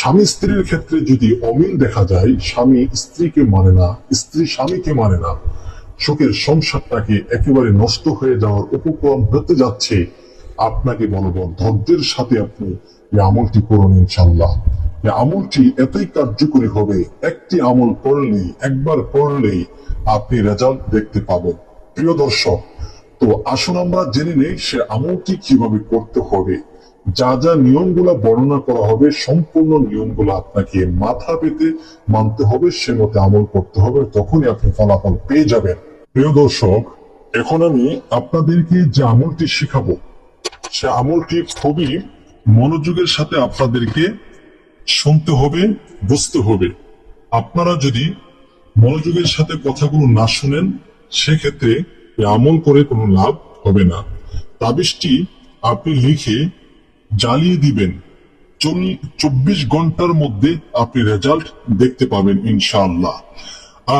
স্বামী স্ত্রীর ক্ষেত্রে যদি অমিল দেখা যায়, স্বামী স্ত্রীকে মানে না, স্ত্রী স্বামীকে মানে না, সুখের সংসারটাকে একেবারে নষ্ট হয়ে যাওয়ার উপক্রম হতে যাচ্ছে, আপনাকে বলবো ধৈর্যের সাথে আপনি এই আমলটি করুন ইনশাল্লাহ। এই আমলটি এতই কার্যকরী হবে, একটি আমল পড়লেই, একবার পড়লেই আপনি রেজাল্ট দেখতে পাবেন। প্রিয় দর্শক, তো আসুন আমরা জেনে নেই সে আমলটি কিভাবে করতে হবে। যা যা নিয়মগুলা বর্ণনা করা হবে, সম্পূর্ণ নিয়মগুলো আপনাকে মাথা পেতে মানতে হবে, সে মতে আমল করতে হবে, তখনই আপনি ফলাফল পেয়ে যাবেন। প্রিয় দর্শক, এখন আমি আপনাদেরকে যে আমলটি শিখাবো, সে আমলটি খুবই মনোযোগের সাথে আপনাদেরকে শুনতে হবে, বুঝতে হবে। আপনারা যদি মনোযোগের সাথে কথাগুলো না শুনেন, সেক্ষেত্রে আমল করে কোনো লাভ হবে না। তাবিজটি আপনি লিখে জ্বালিয়ে দিবেন, 24 ঘন্টার মধ্যে আপনি রেজাল্ট দেখতে পাবেন ইনশাআল্লাহ।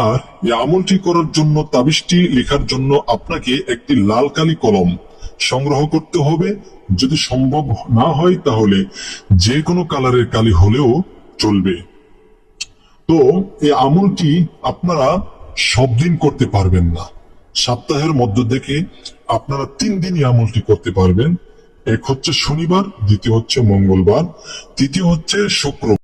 আর এই আমলটি করার জন্য, তাবিজটি লেখার জন্য আপনাকে একটি লাল কালি কলম সংগ্রহ করতে হবে। যদি সম্ভব না হয় তাহলে যে কোনো কালারের কালি হলেও চলবে। তো এই আমলটি আপনারা সব দিন করতে পারবেন না, সপ্তাহের মধ্য থেকে আপনারা 3 দিনই আমলটি করতে পারবেন। এক হচ্ছে শনিবার, দ্বিতীয় হচ্ছে মঙ্গলবার, তৃতীয় হচ্ছে শুক্রবার।